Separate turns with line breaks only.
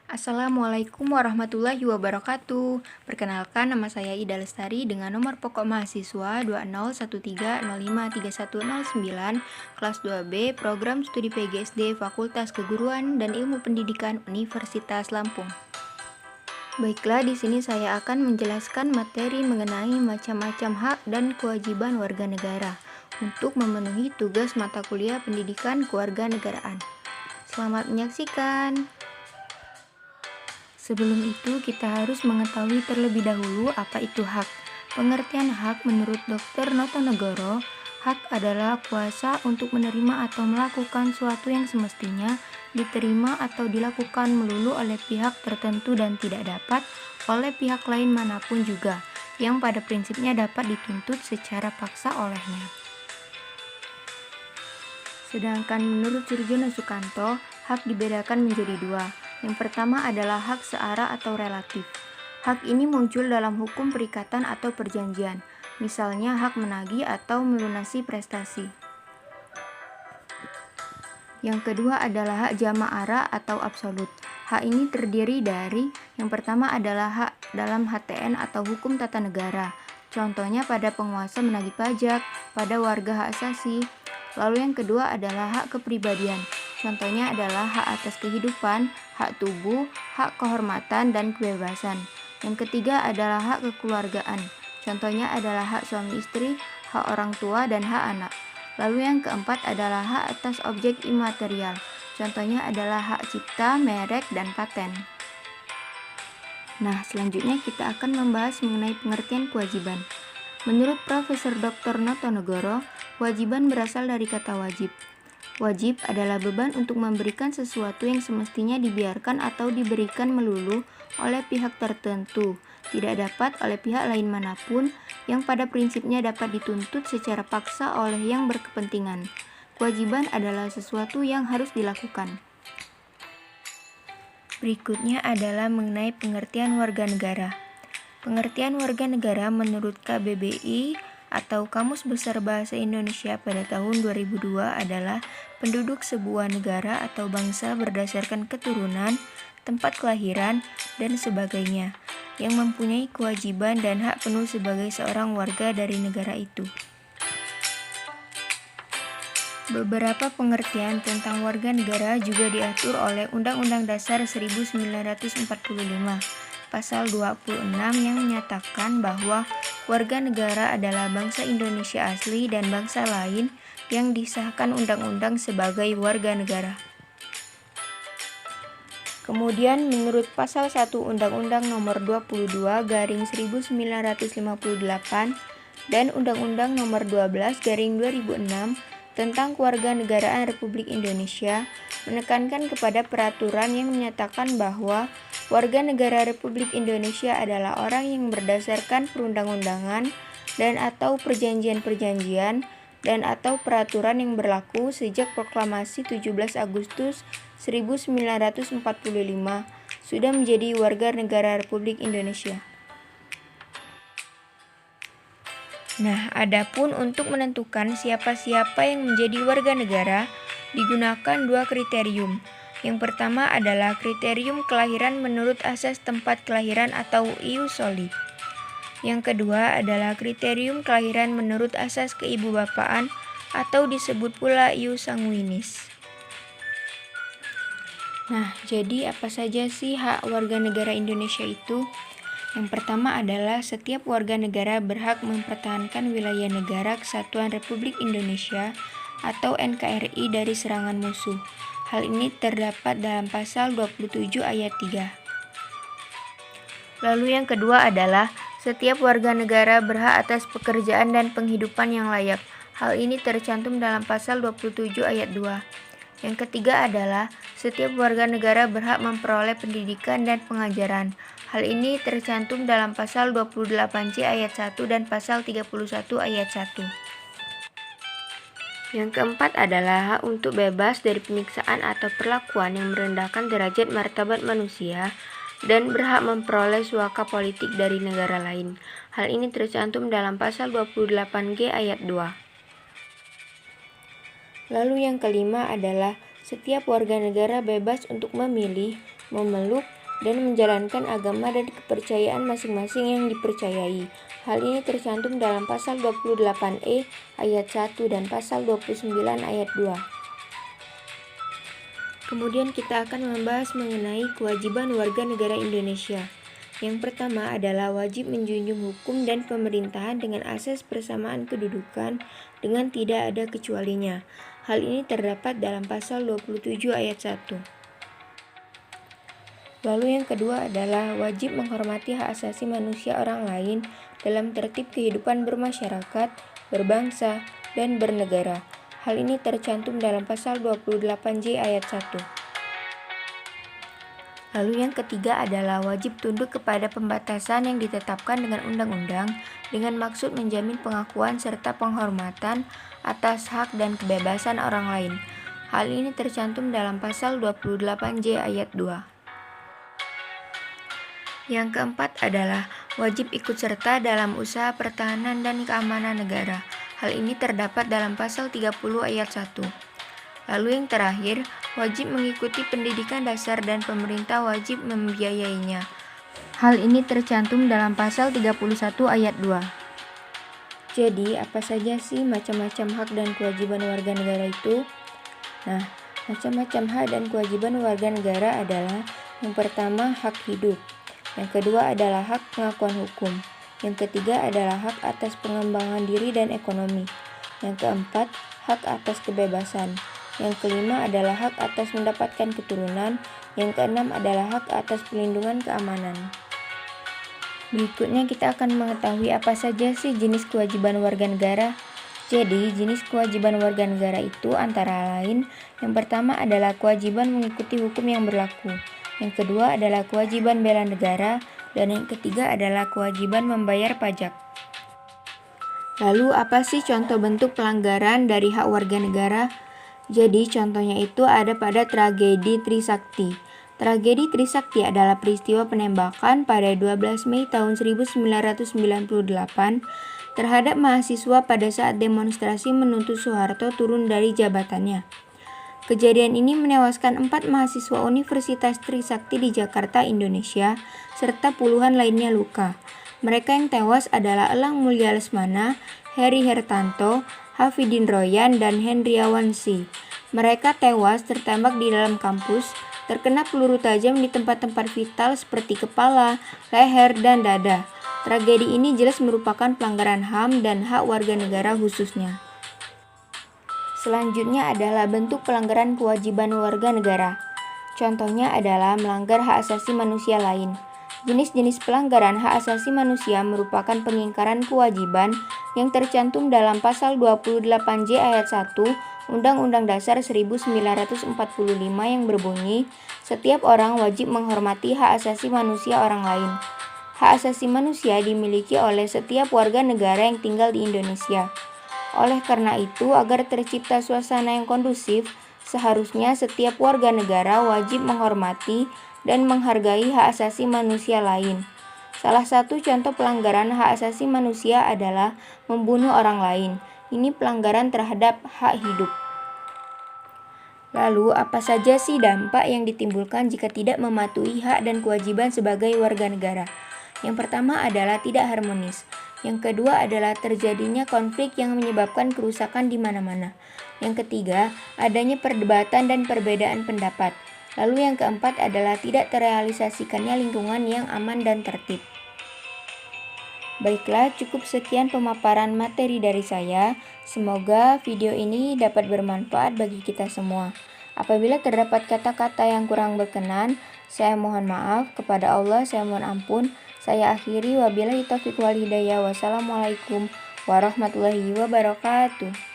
Assalamualaikum warahmatullahi wabarakatuh. Perkenalkan, nama saya Ida Lestari dengan nomor pokok mahasiswa 2013053109, kelas 2B, Program Studi PGSD Fakultas Keguruan dan Ilmu Pendidikan Universitas Lampung. Baiklah, di sini saya akan menjelaskan materi mengenai macam-macam hak dan kewajiban warga negara untuk memenuhi tugas mata kuliah pendidikan kewarganegaraan. Selamat menyaksikan. Sebelum itu, kita harus mengetahui terlebih dahulu apa itu hak. Pengertian hak menurut Dr. Notonegoro, hak adalah kuasa untuk menerima atau melakukan suatu yang semestinya diterima atau dilakukan melulu oleh pihak tertentu dan tidak dapat oleh pihak lain manapun juga, yang pada prinsipnya dapat dituntut secara paksa olehnya. Sedangkan menurut Surjono Sukanto, hak dibedakan menjadi dua. Yang pertama adalah hak searah atau relatif. Hak ini muncul dalam hukum perikatan atau perjanjian, misalnya hak menagih atau melunasi prestasi. Yang kedua adalah hak jama'ara atau absolut. Hak ini terdiri dari, yang pertama adalah hak dalam HTN atau hukum tata negara. Contohnya pada penguasa menagih pajak, pada warga hak asasi. Lalu yang kedua adalah hak kepribadian. Contohnya adalah hak atas kehidupan, hak tubuh, hak kehormatan, dan kebebasan. Yang ketiga adalah hak kekeluargaan. Contohnya adalah hak suami istri, hak orang tua, dan hak anak. Lalu yang keempat adalah hak atas objek imaterial. Contohnya adalah hak cipta, merek, dan paten. Nah, selanjutnya kita akan membahas mengenai pengertian kewajiban. Menurut Profesor Dr. Notonegoro, kewajiban berasal dari kata wajib. Wajib adalah beban untuk memberikan sesuatu yang semestinya dibiarkan atau diberikan melulu oleh pihak tertentu, tidak dapat oleh pihak lain manapun, yang pada prinsipnya dapat dituntut secara paksa oleh yang berkepentingan. Kewajiban adalah sesuatu yang harus dilakukan. Berikutnya adalah mengenai pengertian warga negara. Pengertian warga negara menurut KBBI atau Kamus Besar Bahasa Indonesia pada tahun 2002 adalah penduduk sebuah negara atau bangsa berdasarkan keturunan, tempat kelahiran, dan sebagainya, yang mempunyai kewajiban dan hak penuh sebagai seorang warga dari negara itu. Beberapa pengertian tentang warga negara juga diatur oleh Undang-Undang Dasar 1945. Pasal 26 yang menyatakan bahwa warga negara adalah bangsa Indonesia asli dan bangsa lain yang disahkan undang-undang sebagai warga negara. Kemudian menurut Pasal 1 Undang-Undang Nomor 22/1958 dan Undang-Undang Nomor 12/2006 tentang Kewarganegaraan Republik Indonesia menekankan kepada peraturan yang menyatakan bahwa warga negara Republik Indonesia adalah orang yang berdasarkan perundang-undangan dan atau perjanjian-perjanjian dan atau peraturan yang berlaku sejak Proklamasi 17 Agustus 1945 sudah menjadi warga negara Republik Indonesia. Nah, adapun untuk menentukan siapa-siapa yang menjadi warga negara digunakan dua kriterium. Yang pertama adalah kriterium kelahiran menurut asas tempat kelahiran atau ius soli. Yang kedua adalah kriterium kelahiran menurut asas keibubapaan atau disebut pula ius sanguinis. Nah, jadi apa saja sih hak warga negara Indonesia itu? Yang pertama adalah setiap warga negara berhak mempertahankan wilayah negara Kesatuan Republik Indonesia atau NKRI dari serangan musuh. Hal ini terdapat dalam pasal 27 ayat 3. Lalu yang kedua adalah setiap warga negara berhak atas pekerjaan dan penghidupan yang layak. Hal ini tercantum dalam pasal 27 ayat 2. Yang ketiga adalah setiap warga negara berhak memperoleh pendidikan dan pengajaran. Hal ini tercantum dalam pasal 28C ayat 1 dan pasal 31 ayat 1. Yang keempat adalah hak untuk bebas dari penyiksaan atau perlakuan yang merendahkan derajat martabat manusia dan berhak memperoleh suaka politik dari negara lain. Hal ini tercantum dalam pasal 28G ayat 2. Lalu yang kelima adalah setiap warga negara bebas untuk memilih, memeluk, dan menjalankan agama dan kepercayaan masing-masing yang dipercayai. Hal ini tercantum dalam pasal 28E ayat 1 dan pasal 29 ayat 2. Kemudian kita akan membahas mengenai kewajiban warga negara Indonesia. Yang pertama adalah wajib menjunjung hukum dan pemerintahan dengan asas persamaan kedudukan dengan tidak ada kecualinya. Hal ini terdapat dalam pasal 27 ayat 1. Lalu yang kedua adalah wajib menghormati hak asasi manusia orang lain dalam tertib kehidupan bermasyarakat, berbangsa, dan bernegara. Hal ini tercantum dalam pasal 28J ayat 1. Lalu yang ketiga adalah wajib tunduk kepada pembatasan yang ditetapkan dengan undang-undang dengan maksud menjamin pengakuan serta penghormatan atas hak dan kebebasan orang lain. Hal ini tercantum dalam pasal 28J ayat 2. Yang keempat adalah wajib ikut serta dalam usaha pertahanan dan keamanan negara. Hal ini terdapat dalam pasal 30 ayat 1. Lalu yang terakhir, wajib mengikuti pendidikan dasar dan pemerintah wajib membiayainya. Hal ini tercantum dalam pasal 31 ayat 2. Jadi, apa saja sih macam-macam hak dan kewajiban warga negara itu? Nah, macam-macam hak dan kewajiban warga negara adalah yang pertama hak hidup, yang kedua adalah hak pengakuan hukum, yang ketiga adalah hak atas pengembangan diri dan ekonomi, yang keempat hak atas kebebasan, yang kelima adalah hak atas mendapatkan keturunan, yang keenam adalah hak atas perlindungan keamanan. Berikutnya kita akan mengetahui apa saja sih jenis kewajiban warga negara. Jadi, jenis kewajiban warga negara itu antara lain, yang pertama adalah kewajiban mengikuti hukum yang berlaku, yang kedua adalah kewajiban bela negara, dan yang ketiga adalah kewajiban membayar pajak. Lalu apa sih contoh bentuk pelanggaran dari hak warga negara? Jadi contohnya itu ada pada tragedi Trisakti. Tragedi Trisakti adalah peristiwa penembakan pada 12 Mei tahun 1998 terhadap mahasiswa pada saat demonstrasi menuntut Soeharto turun dari jabatannya. Kejadian ini menewaskan 4 mahasiswa Universitas Trisakti di Jakarta, Indonesia, serta puluhan lainnya luka. Mereka yang tewas adalah Elang Mulya Lesmana, Heri Hertanto, Hafidin Royan, dan Hendriawan C. Mereka tewas tertembak di dalam kampus, terkena peluru tajam di tempat-tempat vital seperti kepala, leher, dan dada. Tragedi ini jelas merupakan pelanggaran HAM dan hak warga negara khususnya. Selanjutnya adalah bentuk pelanggaran kewajiban warga negara. Contohnya adalah melanggar hak asasi manusia lain. Jenis-jenis pelanggaran hak asasi manusia merupakan pengingkaran kewajiban yang tercantum dalam pasal 28J ayat 1 Undang-Undang Dasar 1945 yang berbunyi, setiap orang wajib menghormati hak asasi manusia orang lain. Hak asasi manusia dimiliki oleh setiap warga negara yang tinggal di Indonesia. Oleh karena itu, agar tercipta suasana yang kondusif, seharusnya setiap warga negara wajib menghormati dan menghargai hak asasi manusia lain. Salah satu contoh pelanggaran hak asasi manusia adalah membunuh orang lain. Ini pelanggaran terhadap hak hidup. Lalu, apa saja sih dampak yang ditimbulkan jika tidak mematuhi hak dan kewajiban sebagai warga negara? Yang pertama adalah tidak harmonis. Yang kedua adalah terjadinya konflik yang menyebabkan kerusakan di mana-mana. Yang ketiga, adanya perdebatan dan perbedaan pendapat. Lalu yang keempat adalah tidak terrealisasikannya lingkungan yang aman dan tertib. Baiklah, cukup sekian pemaparan materi dari saya. Semoga video ini dapat bermanfaat bagi kita semua. Apabila terdapat kata-kata yang kurang berkenan, saya mohon maaf. Kepada Allah saya mohon ampun. Saya akhiri, wabillahi taufiq wal hidayah. Wassalamualaikum warahmatullahi wabarakatuh.